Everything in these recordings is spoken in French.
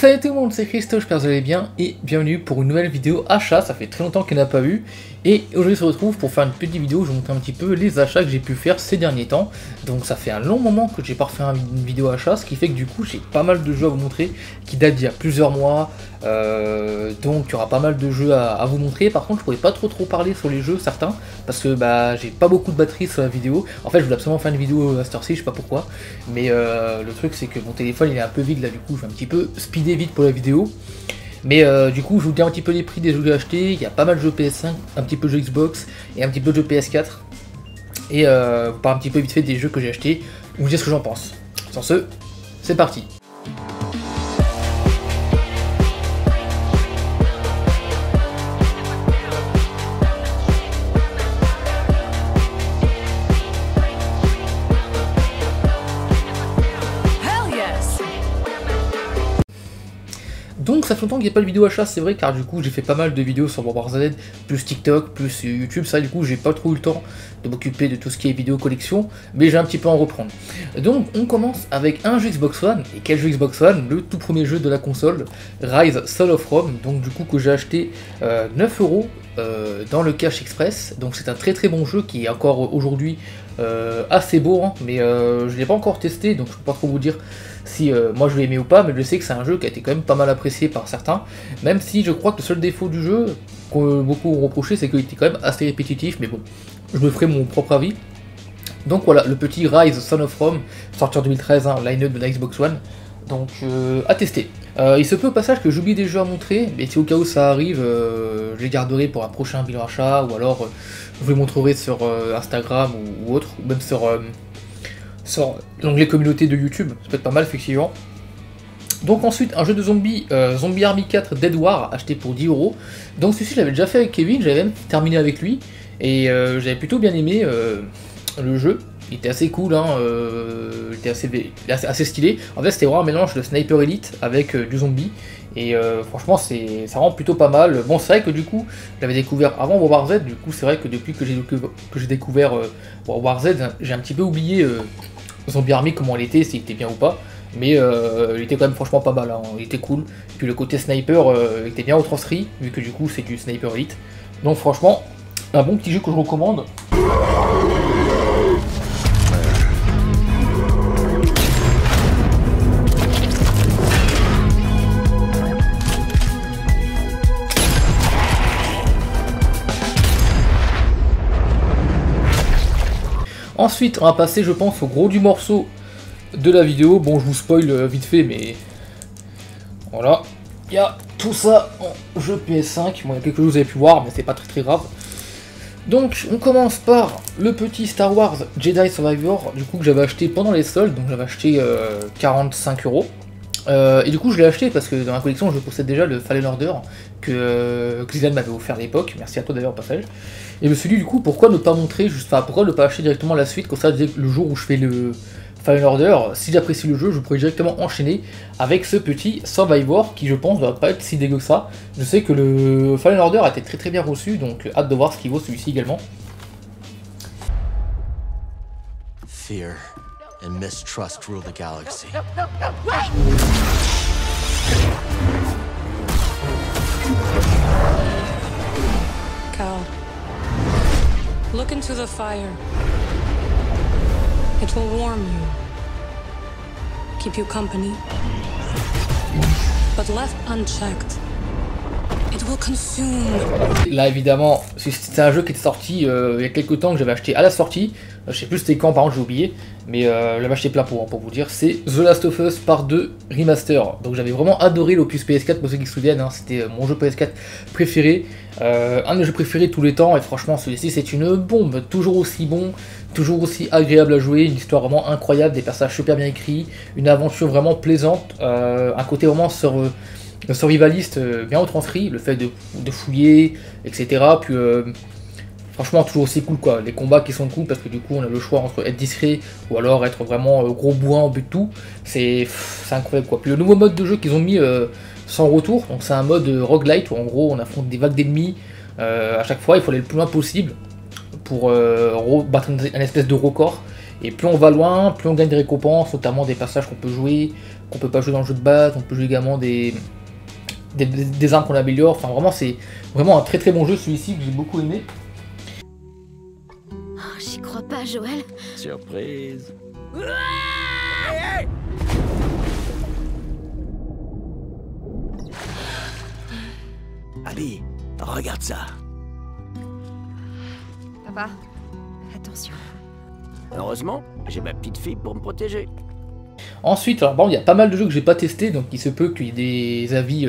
Salut tout le monde, c'est Christo, j'espère que vous allez bien et bienvenue pour une nouvelle vidéo achat. Ça fait très longtemps qu'il n'y en a pas eu et aujourd'hui on se retrouve pour faire une petite vidéo où je vous montre un petit peu les achats que j'ai pu faire ces derniers temps. Donc ça fait un long moment que j'ai pas refait une vidéo achat, ce qui fait que du coup j'ai pas mal de jeux à vous montrer qui datent d'il y a plusieurs mois. Donc il y aura pas mal de jeux à vous montrer. Par contre je pourrais pas trop parler sur les jeux certains parce que j'ai pas beaucoup de batterie sur la vidéo. En fait je voulais absolument faire une vidéo à cette heure-ci, je sais pas pourquoi, mais le truc c'est que mon téléphone il est un peu vide là, du coup je vais un petit peu speeder vite pour la vidéo. Mais du coup je vous dis un petit peu les prix des jeux que j'ai achetés. Il y a pas mal de jeux PS5, un petit peu de jeux Xbox et un petit peu de jeux PS4. Et vous parler un petit peu vite fait des jeux que j'ai achetés, vous dire ce que j'en pense. Sur ce, c'est parti. Donc ça fait longtemps qu'il n'y a pas de vidéo achat, c'est vrai, car du coup j'ai fait pas mal de vidéos sur World War Z, plus TikTok, plus YouTube, ça du coup j'ai pas trop eu le temps de m'occuper de tout ce qui est vidéo collection, mais j'ai un petit peu à en reprendre. Donc on commence avec un jeu Xbox One, et quel jeu Xbox One? Le tout premier jeu de la console, Rise Son of Rome, donc du coup que j'ai acheté 9 € dans le Cash Express, donc c'est un très bon jeu qui est encore aujourd'hui assez beau, hein, mais je l'ai pas encore testé, donc je peux pas trop vous dire si moi je l'ai aimé ou pas, mais je sais que c'est un jeu qui a été quand même pas mal apprécié par certains, même si je crois que le seul défaut du jeu, que beaucoup ont reproché, c'est qu'il était quand même assez répétitif, mais bon, je me ferai mon propre avis. Donc voilà, le petit Rise Son of Rome, sorti en 2013, hein, line-up de la Xbox One, donc à tester. Il se peut au passage que j'oublie des jeux à montrer, mais si au cas où ça arrive, je les garderai pour un prochain bilan achat, ou alors je vous les montrerai sur Instagram ou autre, ou même sur l'onglet communauté de YouTube, ça peut être pas mal effectivement. Donc ensuite un jeu de zombies, Zombie Army 4 Dead War, acheté pour 10 €. Donc celui-ci je l'avais déjà fait avec Kevin, j'avais même terminé avec lui, et j'avais plutôt bien aimé le jeu. Il était assez cool, hein, il était assez stylé. En fait c'était vraiment un mélange de Sniper Elite avec du zombie. Et franchement ça rend plutôt pas mal. Bon c'est vrai que du coup j'avais découvert avant World War Z, du coup c'est vrai que depuis que j'ai découvert World War Z, j'ai un petit peu oublié Zombie Army comment il était, s'il était bien ou pas. Mais il était quand même franchement pas mal, hein, il était cool. Et puis le côté sniper il était bien retranscrit, vu que du coup c'est du Sniper Elite. Donc franchement un bon petit jeu que je recommande. Ensuite, on va passer, je pense, au gros du morceau de la vidéo. Bon, je vous spoil vite fait, mais voilà. Il y a tout ça en jeu PS5. Bon, il y a quelques choses que vous avez pu voir, mais c'est pas très grave. Donc, on commence par le petit Star Wars Jedi Survivor, du coup, que j'avais acheté pendant les soldes. Donc, j'avais acheté 45 €. Et du coup, je l'ai acheté parce que dans la collection, je possède déjà le Fallen Order que Xilan m'avait offert à l'époque. Merci à toi d'ailleurs au passage. Et je me suis dit, du coup, pourquoi ne pas montrer, pourquoi ne pas acheter directement la suite, comme ça, le jour où je fais le Fallen Order, si j'apprécie le jeu, je pourrais directement enchaîner avec ce petit Survivor qui, je pense, va pas être si dégueu que ça. Je sais que le Fallen Order a été très bien reçu, donc hâte de voir ce qu'il vaut celui-ci également. Fear and mistrust rule the galaxy. Cal, look into the fire. It will warm you, keep you company. But left unchecked, it will consume. Là évidemment, c'est un jeu qui était sorti il y a quelques temps, que j'avais acheté à la sortie. Je sais plus c'était quand, par contre j'ai oublié, mais j'avais acheté plein pot, hein, pour vous dire. C'est The Last of Us Part 2 Remaster. Donc j'avais vraiment adoré l'opus PS4, pour ceux qui se souviennent, hein, c'était mon jeu PS4 préféré, un de mes jeux préférés de tous les temps, et franchement celui-ci c'est une bombe, toujours aussi bon, toujours aussi agréable à jouer, une histoire vraiment incroyable, des personnages super bien écrits, une aventure vraiment plaisante, un côté vraiment survivaliste bien retranscrit, le fait de fouiller, etc. Puis franchement toujours aussi cool quoi, les combats qui sont cool parce que du coup on a le choix entre être discret ou alors être vraiment gros bourrin au but de tout, c'est incroyable quoi. Puis le nouveau mode de jeu qu'ils ont mis sans retour, donc c'est un mode roguelite où en gros on affronte des vagues d'ennemis à chaque fois, il faut aller le plus loin possible pour battre un espèce de record. Et plus on va loin, plus on gagne des récompenses, notamment des passages qu'on peut jouer, qu'on peut pas jouer dans le jeu de base, on peut jouer également des armes qu'on améliore. Enfin vraiment c'est vraiment un très très bon jeu celui-ci que j'ai beaucoup aimé. Oh, j'y crois pas, Joël. Surprise. Abby, regarde ça. Papa, attention. Heureusement, j'ai ma petite fille pour me protéger. Ensuite, alors bon, il y a pas mal de jeux que j'ai pas testé, donc il se peut qu'il y ait des avis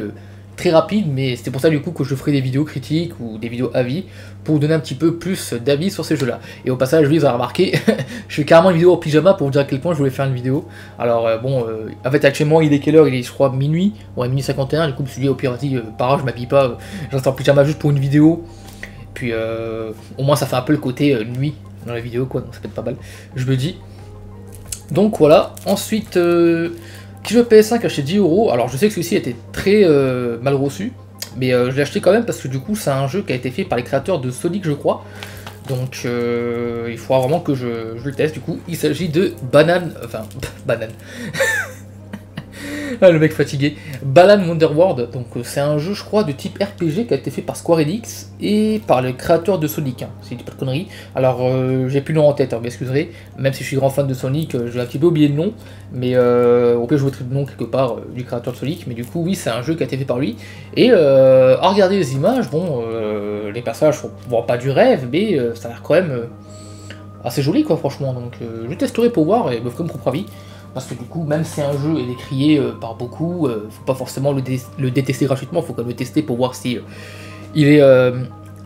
très rapides, mais c'était pour ça du coup que je ferai des vidéos critiques ou des vidéos avis pour vous donner un petit peu plus d'avis sur ces jeux-là. Et au passage, vous avez remarqué, je fais carrément une vidéo en pyjama pour vous dire à quel point je voulais faire une vidéo. Alors en fait actuellement il est quelle heure? Il est je crois minuit, ouais minuit 51, du coup je me suis dit au pire vas-y, pareil je m'habille pas, je reste en pyjama juste pour une vidéo. Puis au moins ça fait un peu le côté nuit dans la vidéo quoi, donc ça peut être pas mal, je me dis. Donc voilà, ensuite, qui jeu PS5 acheté 10 €. Alors je sais que celui-ci était très mal reçu, mais je l'ai acheté quand même parce que du coup c'est un jeu qui a été fait par les créateurs de Sonic je crois. Donc il faudra vraiment que je le teste du coup. Il s'agit de Banane, enfin Banane. Ah, le mec fatigué. Balan Wonderworld, donc c'est un jeu je crois de type RPG qui a été fait par Square Enix et par le créateur de Sonic, hein, si je dis pas de conneries. Alors j'ai plus le nom en tête, hein, vous m'excuserez, même si je suis grand fan de Sonic, j'ai un petit peu oublié le nom, mais au pire je vous mettrai le nom quelque part du créateur de Sonic, mais du coup oui c'est un jeu qui a été fait par lui, et à regarder les images, bon les personnages sont bon, pas du rêve, mais ça a l'air quand même assez joli quoi franchement, donc je testerai pour voir et me ferai mon propre avis. Parce que du coup, même si un jeu est décrié par beaucoup, faut pas forcément le détester gratuitement, faut quand même le tester pour voir si il est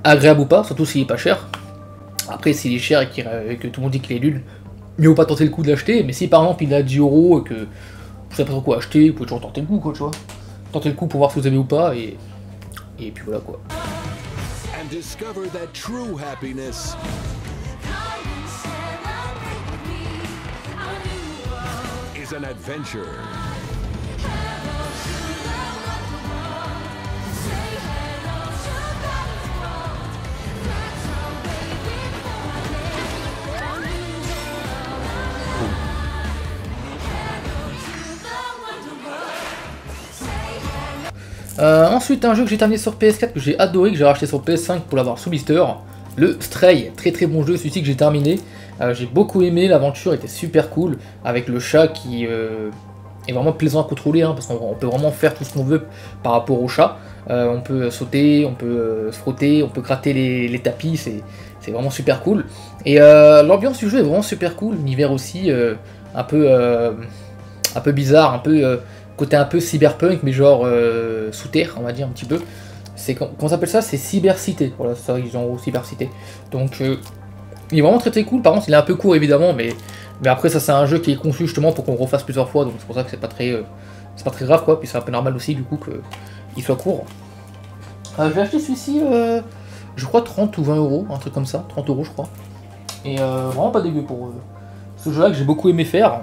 agréable ou pas, surtout s'il est pas cher. Après, s'il est cher et que tout le monde dit qu'il est nul, mieux vaut pas tenter le coup de l'acheter, mais si par exemple il est à 10 € et que vous savez pas trop quoi acheter, vous pouvez toujours tenter le coup, quoi, tu vois. Tenter le coup pour voir si vous aimez ou pas, et puis voilà quoi. And discover that true happiness is an adventure. Ensuite, un jeu que j'ai terminé sur PS4, que j'ai adoré, que j'ai racheté sur PS5 pour l'avoir sous blister, le Stray, très très bon jeu, celui-ci que j'ai terminé. J'ai beaucoup aimé, l'aventure était super cool, avec le chat qui est vraiment plaisant à contrôler, hein, parce qu'on peut vraiment faire tout ce qu'on veut par rapport au chat. On peut sauter, on peut se frotter, on peut gratter les tapis, c'est vraiment super cool. Et l'ambiance du jeu est vraiment super cool, l'univers aussi un peu bizarre, un peu côté un peu cyberpunk, mais genre sous terre, on va dire un petit peu. C'est comment s'appelle ça? C'est Cybercité. Voilà, c'est ça, ils ont Cybercité. Donc il est vraiment très très cool. Par contre, il est un peu court évidemment, mais après ça c'est un jeu qui est conçu justement pour qu'on le refasse plusieurs fois, donc c'est pour ça que c'est pas très grave quoi. Puis c'est un peu normal aussi du coup qu'il soit court. J'ai acheté celui-ci, je crois 30 ou 20 €, un truc comme ça, 30 € je crois. Et vraiment pas dégueu pour ce jeu-là que j'ai beaucoup aimé faire.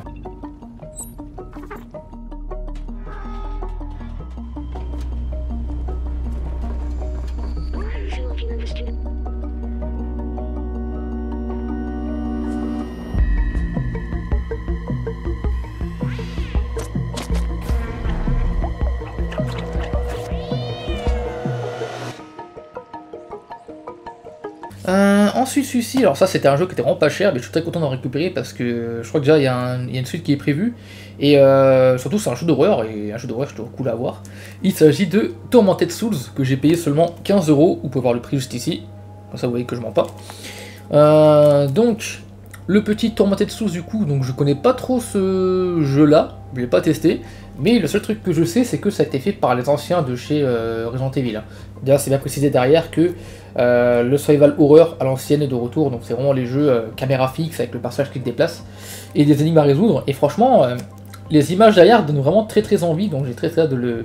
Ensuite celui-ci, alors ça c'était un jeu qui était vraiment pas cher, mais je suis très content d'en récupérer parce que je crois que déjà il y a une suite qui est prévue, et surtout c'est un jeu d'horreur, et un jeu d'horreur je trouve cool à voir. Il s'agit de Tormented Souls, que j'ai payé seulement 15 €, vous pouvez voir le prix juste ici, comme ça vous voyez que je mens pas. Donc le petit Tormented Souls du coup, donc je connais pas trop ce jeu là, je l'ai pas testé, mais le seul truc que je sais c'est que ça a été fait par les anciens de chez Resident Evil. D'ailleurs c'est bien précisé derrière que le survival horror à l'ancienne est de retour, donc c'est vraiment les jeux caméra fixe avec le personnage qui se déplace et des énigmes à résoudre, et franchement les images derrière donnent vraiment très très envie, donc j'ai très hâte de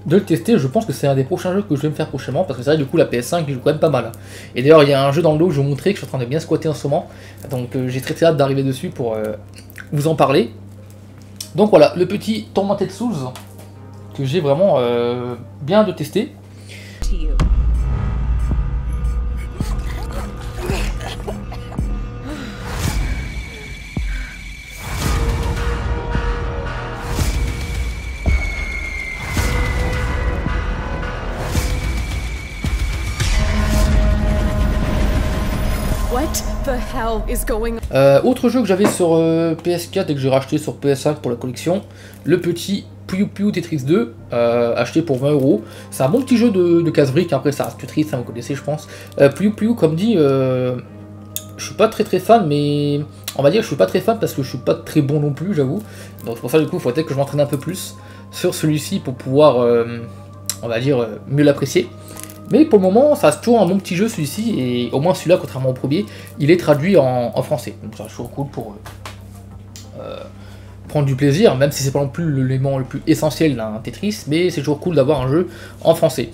le tester. Je pense que c'est un des prochains jeux que je vais me faire prochainement, parce que c'est vrai du coup la PS5 joue quand même pas mal. Et d'ailleurs il y a un jeu dans le lot que je vais vous montrer que je suis en train de bien squatter en ce moment, donc j'ai très hâte d'arriver dessus pour vous en parler. Donc voilà, le petit Tormented Souls que j'ai vraiment bien de tester. What the hell is going Autre jeu que j'avais sur PS4 et que j'ai racheté sur PS5 pour la collection, le petit Puyo Puyo Tetris 2, acheté pour 20 €. C'est un bon petit jeu de casse-briques, après ça reste Tetris, ça vous connaissez je pense. Puyo Puyo, comme dit, je suis pas très fan, mais on va dire que je suis pas très fan parce que je suis pas très bon non plus, j'avoue. Donc pour ça du coup, il faut peut-être que je m'entraîne un peu plus sur celui-ci pour pouvoir, on va dire, mieux l'apprécier. Mais pour le moment, ça reste toujours un bon petit jeu celui-ci, et au moins celui-là, contrairement au premier, il est traduit en français. Donc ça reste toujours cool pour prendre du plaisir, même si c'est pas non plus l'élément le plus essentiel d'un Tetris, mais c'est toujours cool d'avoir un jeu en français.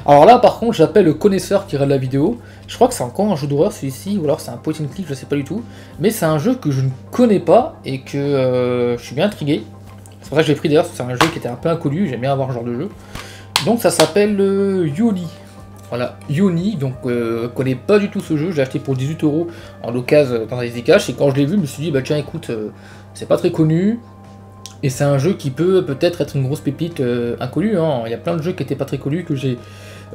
Alors là par contre j'appelle le connaisseur qui regarde la vidéo, je crois que c'est encore un jeu d'horreur celui-ci, ou alors c'est un point and click, je sais pas du tout, mais c'est un jeu que je ne connais pas et que je suis bien intrigué. C'est pour ça que je l'ai pris d'ailleurs, c'est un jeu qui était un peu inconnu, j'aime bien avoir ce genre de jeu. Donc ça s'appelle Yoni. Voilà, Yoni, donc je connais pas du tout ce jeu, j'ai acheté pour 18 € en occasion dans un Easy Cash, et quand je l'ai vu je me suis dit bah tiens écoute, c'est pas très connu. Et c'est un jeu qui peut peut-être être une grosse pépite inconnue, hein. Il y a plein de jeux qui étaient pas très connus que j'ai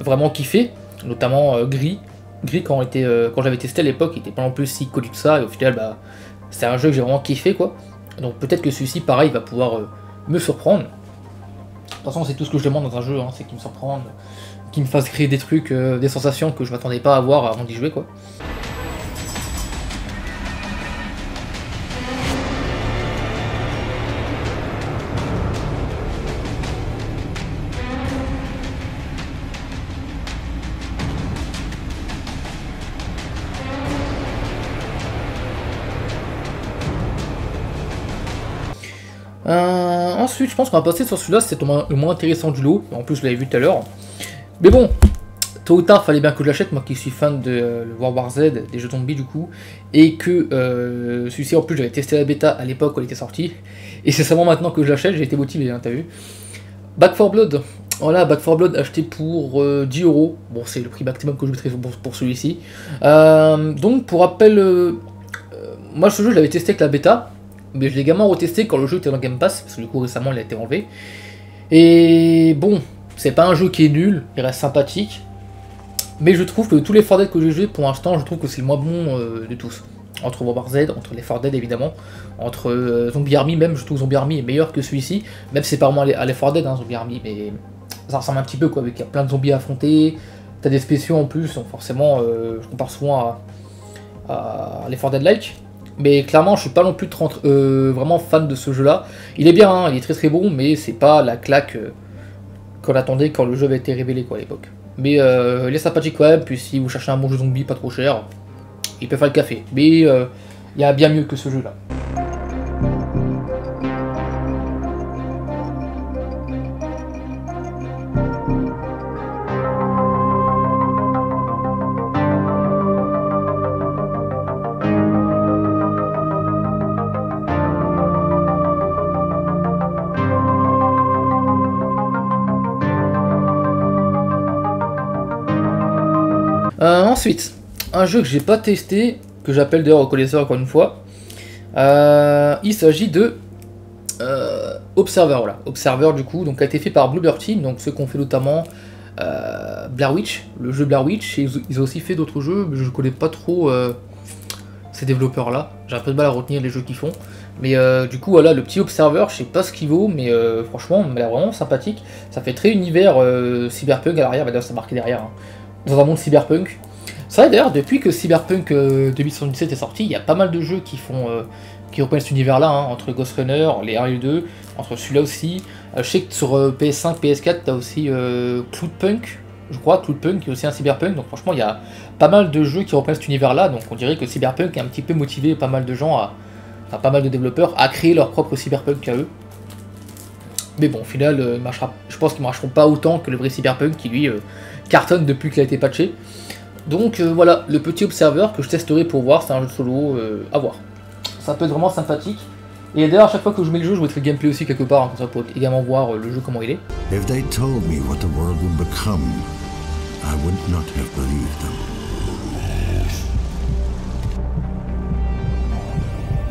vraiment kiffé, notamment Gris. Gris quand j'avais testé à l'époque, il était pas non plus si connu que ça, et au final bah, c'est un jeu que j'ai vraiment kiffé quoi. Donc peut-être que celui-ci pareil va pouvoir me surprendre. De toute façon c'est tout ce que je demande dans un jeu, hein, c'est qu'il me surprenne, qu'il me fasse créer des trucs, des sensations que je m'attendais pas à avoir avant d'y jouer quoi. Ensuite, je pense qu'on va passer sur celui-là, c'est le moins intéressant du lot. En plus, je l'avais vu tout à l'heure. Mais bon, tôt ou tard, fallait bien que je l'achète, moi qui suis fan de World War Z, des jeux zombies du coup. Et que celui-ci, en plus, j'avais testé la bêta à l'époque où il était sorti. Et c'est seulement maintenant que je l'achète, j'ai été motivé, hein, t'as vu. Back 4 Blood. Voilà, Back 4 Blood acheté pour 10 €. Bon, c'est le prix maximum que je mettrai pour celui-ci. Donc, pour rappel, moi ce jeu, je l'avais testé avec la bêta. Mais je l'ai également retesté quand le jeu était dans Game Pass, parce que du coup récemment il a été enlevé. Et bon, c'est pas un jeu qui est nul, il reste sympathique. Mais je trouve que tous les 4 Dead que j'ai joué pour l'instant, je trouve que c'est le moins bon de tous. Entre World War Z, entre les 4 Dead évidemment, entre Zombie Army même, je trouve Zombie Army est meilleur que celui-ci. Même si c'est pas vraiment les 4 Dead, hein, Zombie Army, mais ça ressemble un petit peu quoi, avec il y a plein de zombies à affronter. T'as des spéciaux en plus, donc forcément je compare souvent à les 4 Dead like. Mais clairement, je suis pas non plus vraiment fan de ce jeu-là. Il est bien, hein, il est très bon, mais c'est pas la claque qu'on attendait quand le jeu avait été révélé quoi à l'époque. Mais il est sympathique quand même, puis si vous cherchez un bon jeu zombie pas trop cher, il peut faire le café. Mais il y a bien mieux que ce jeu-là. Ensuite, un jeu que j'ai pas testé, que j'appelle d'ailleurs au connaisseur encore une fois, il s'agit de Observer, voilà. Observer du coup, donc a été fait par Bloober Team, donc ceux qu'on fait notamment Blair Witch, le jeu Blair Witch, et ils ont aussi fait d'autres jeux, mais je connais pas trop ces développeurs là, j'ai un peu de mal à retenir les jeux qu'ils font, mais du coup voilà, le petit Observer, je sais pas ce qu'il vaut, mais franchement, il m'a l'air vraiment sympathique, ça fait très univers cyberpunk à l'arrière, d'ailleurs c'est marqué derrière, hein, dans un monde cyberpunk. C'est vrai d'ailleurs, depuis que Cyberpunk 2077 est sorti, il y a pas mal de jeux qui reprennent cet univers-là, hein, entre Ghost Runner, les 1 et 2, entre celui-là aussi. Je sais que sur PS5, PS4, t'as aussi Cloudpunk, je crois, Cloudpunk, qui est aussi un Cyberpunk, donc franchement, il y a pas mal de jeux qui reprennent cet univers-là, donc on dirait que Cyberpunk a un petit peu motivé pas mal de gens, pas mal de développeurs, à créer leur propre Cyberpunk à eux. Mais bon, au final, je pense qu'ils ne marcheront pas autant que le vrai Cyberpunk, qui lui cartonne depuis qu'il a été patché. Donc voilà, le petit Observer que je testerai pour voir, c'est un jeu solo à voir. Ça peut être vraiment sympathique. Et d'ailleurs, à chaque fois que je mets le jeu, je mettrai le gameplay aussi quelque part, hein, comme ça pour également voir le jeu comment il est. If they told me what the world would become, I would not have believed them.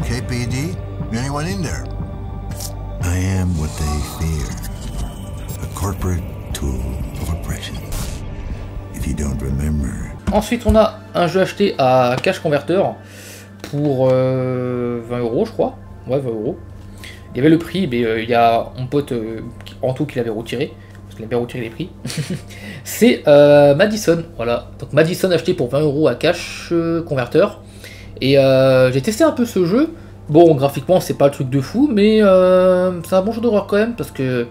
KPD? Anyone in there? I am what they fear. A corporate tool of oppression. If you don't remember. Ensuite, on a un jeu acheté à Cash Converter pour 20 € je crois. Ouais, 20 €. Il y avait le prix, mais il y a mon pote en tout qui l'avait retiré. Parce qu'il avait retiré les prix. C'est Madison. Voilà. Donc Madison acheté pour 20 € à Cash Converter. Et j'ai testé un peu ce jeu. Bon, graphiquement, c'est pas le truc de fou, mais c'est un bon jeu d'horreur quand même, parce que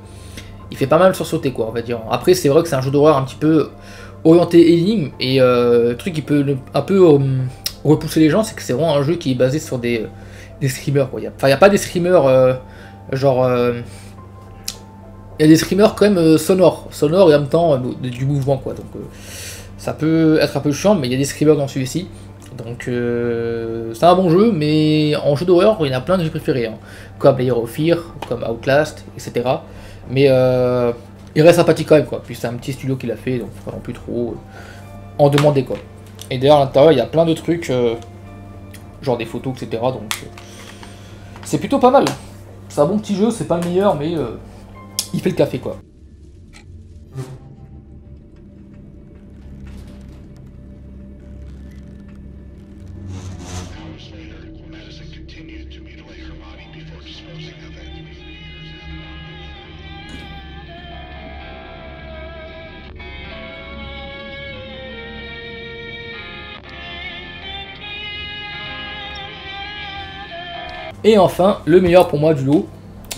il fait pas mal sursauter, quoi, on va dire. Après, c'est vrai que c'est un jeu d'horreur un petit peu orienté énigme, et le truc qui peut un peu repousser les gens, c'est que c'est vraiment un jeu qui est basé sur des streamers, quoi. Enfin, il n'y a pas des streamers genre... Il y a des streamers quand même sonores et en même temps du mouvement, quoi. Donc ça peut être un peu chiant, mais il y a des streamers dans celui-ci. Donc c'est un bon jeu, mais en jeu d'horreur, il y en a plein que j'ai préféré, hein, comme Layer of Fear, comme Outlast, etc. Mais il reste sympathique quand même, quoi. Puis c'est un petit studio qui l'a fait, donc faut pas non plus trop en demander, quoi. Et d'ailleurs à l'intérieur, il y a plein de trucs, genre des photos, etc. Donc c'est plutôt pas mal. C'est un bon petit jeu, c'est pas le meilleur, mais il fait le café, quoi. Et enfin, le meilleur pour moi du lot,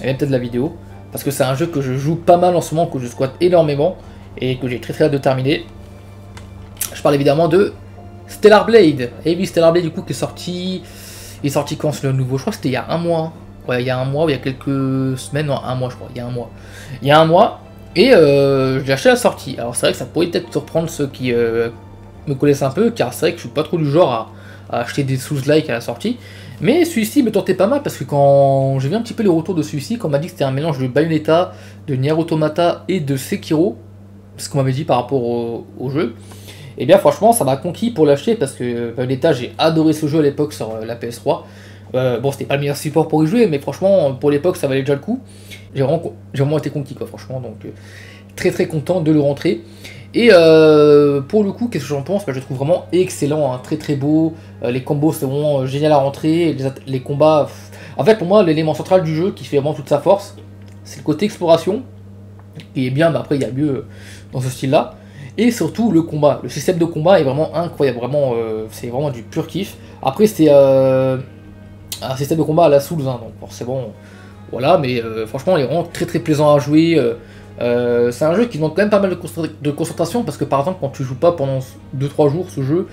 et même peut-être de la vidéo, parce que c'est un jeu que je joue pas mal en ce moment, que je squatte énormément, et que j'ai très hâte de terminer. Je parle évidemment de Stellar Blade. Et oui, Stellar Blade du coup qui est sorti... Il est sorti quand c'est le nouveau? Je crois que c'était il y a un mois. Ouais, il y a un mois, ou il y a quelques semaines, non, un mois je crois, il y a un mois. Il y a un mois, et je l'ai acheté à la sortie. Alors c'est vrai que ça pourrait peut-être surprendre ceux qui me connaissent un peu, car c'est vrai que je suis pas trop du genre à acheter des Souls-like à la sortie. Mais celui-ci me tentait pas mal parce que quand j'ai vu un petit peu les retours de celui-ci, quand on m'a dit que c'était un mélange de Bayonetta, de Nier Automata et de Sekiro, ce qu'on m'avait dit par rapport au jeu, et bien franchement ça m'a conquis pour l'acheter parce que Bayonetta, j'ai adoré ce jeu à l'époque sur la PS3. Bon, c'était pas le meilleur support pour y jouer, mais franchement pour l'époque ça valait déjà le coup. J'ai vraiment été conquis, quoi, franchement, donc très content de le rentrer. Et pour le coup, qu'est-ce que j'en pense? Je le trouve vraiment excellent, hein, très beau. Les combos c'est vraiment génial à rentrer. Les combats, en fait pour moi l'élément central du jeu qui fait vraiment toute sa force, c'est le côté exploration, qui est bien, mais après il y a mieux dans ce style là. Et surtout le combat, le système de combat est vraiment incroyable, vraiment c'est vraiment du pur kiff. Après c'est un système de combat à la Souls, hein, donc forcément voilà, mais franchement il est vraiment très plaisant à jouer. C'est un jeu qui demande quand même pas mal de concentration, parce que par exemple quand tu joues pas pendant 2-3 jours ce jeu,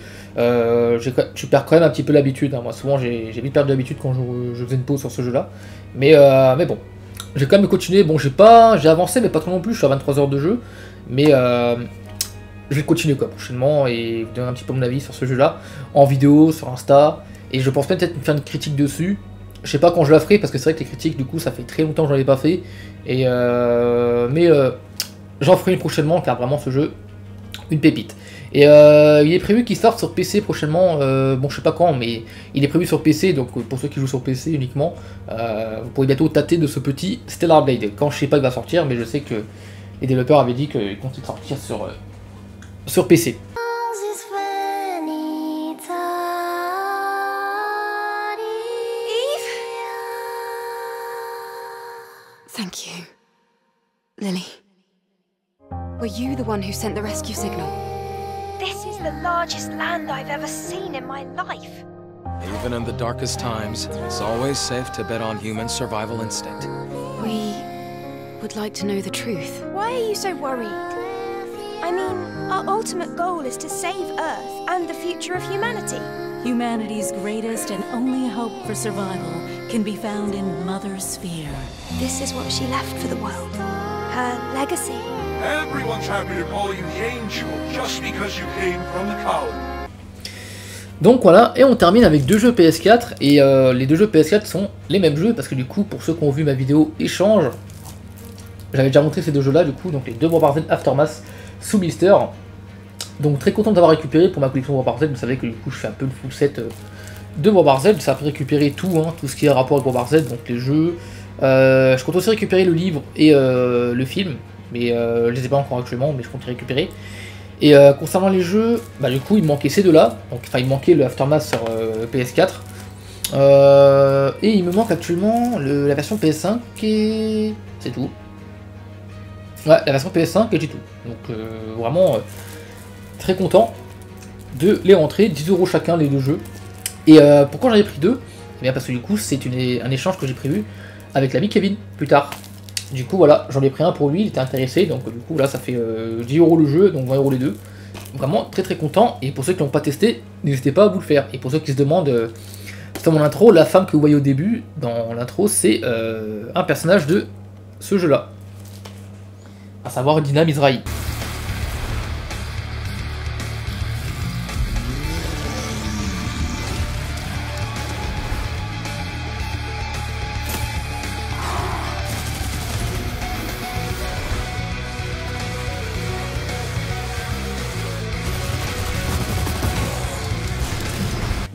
tu perds quand même un petit peu l'habitude, hein. Moi souvent j'ai vite perdu l'habitude quand je faisais une pause sur ce jeu là, mais bon, j'ai quand même continué. Bon, j'ai avancé mais pas trop non plus, je suis à 23 heures de jeu, mais je vais continuer, quoi, prochainement, et vous donner un petit peu mon avis sur ce jeu là, en vidéo, sur Insta, et je pense peut-être faire une critique dessus. Je sais pas quand je la ferai, parce que c'est vrai que les critiques, du coup, ça fait très longtemps que j'en ai pas fait. Et mais j'en ferai une prochainement, car vraiment ce jeu, une pépite. Et il est prévu qu'il sorte sur PC prochainement. Bon, je sais pas quand, mais il est prévu sur PC, donc pour ceux qui jouent sur PC uniquement, vous pourrez bientôt tâter de ce petit Stellar Blade. Quand je sais pas qu'il va sortir, mais je sais que les développeurs avaient dit qu'il comptait sortir sur PC. Thank you, Lily. Were you the one who sent the rescue signal? This is the largest land I've ever seen in my life. Even in the darkest times, it's always safe to bet on human survival instinct. We would like to know the truth. Why are you so worried? I mean, our ultimate goal is to save Earth and the future of humanity. Humanity's greatest and only hope for survival can be found in Mother Sphere. This is what she left for the world. Her legacy. Everyone's happy to call you the Angel just because you came from the colony. Donc voilà, et on termine avec 2 jeux PS4, et les 2 jeux PS4 sont les mêmes jeux, parce que du coup, pour ceux qui ont vu ma vidéo échange, j'avais déjà montré ces 2 jeux là, du coup, donc les 2 Bombard Z Aftermath sous blister. Donc très content d'avoir récupéré pour ma collection Bombard Z, vous savez que du coup je fais un peu le full set de Bombard Z, ça fait récupérer tout, hein, tout ce qui est rapport avec Bombard Z, donc les jeux. Je compte aussi récupérer le livre et le film, mais je les ai pas encore actuellement, mais je compte les récupérer. Et concernant les jeux, bah du coup il me manquait ces 2 là, donc enfin il me manquait le Aftermath sur PS4. Et il me manque actuellement la version PS5 et c'est tout. Ouais, la version PS5 et j'ai tout. Donc vraiment très content de les rentrer, 10 € chacun les 2 jeux. Et pourquoi j'en ai pris 2? Eh bien parce que du coup c'est un échange que j'ai prévu avec l'ami Kevin plus tard. Du coup voilà, j'en ai pris un pour lui, il était intéressé, donc du coup là ça fait 10 € le jeu, donc 20 € les 2. Vraiment très très content, et pour ceux qui l'ont pas testé, n'hésitez pas à vous le faire. Et pour ceux qui se demandent, c'est mon intro, la femme que vous voyez au début, dans l'intro, c'est un personnage de ce jeu là, à savoir Dina Mizrahi.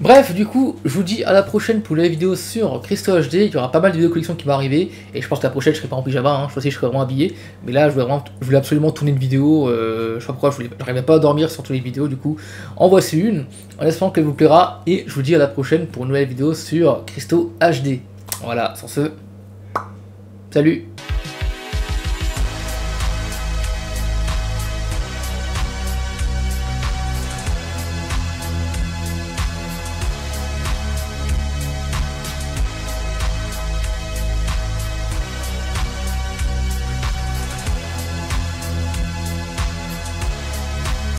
Bref, du coup, je vous dis à la prochaine pour les vidéos sur Christo HD. Il y aura pas mal de vidéos collection qui vont arriver. Et je pense que la prochaine, je serai pas en pyjama, hein. Je serai vraiment habillé. Mais là, je voulais absolument tourner une vidéo. Je sais pas pourquoi, je n'arrivais pas à dormir sur toutes les vidéos. Du coup, en voici une. En espérant qu'elle vous plaira. Et je vous dis à la prochaine pour une nouvelle vidéo sur Christo HD. Voilà, sur ce, salut!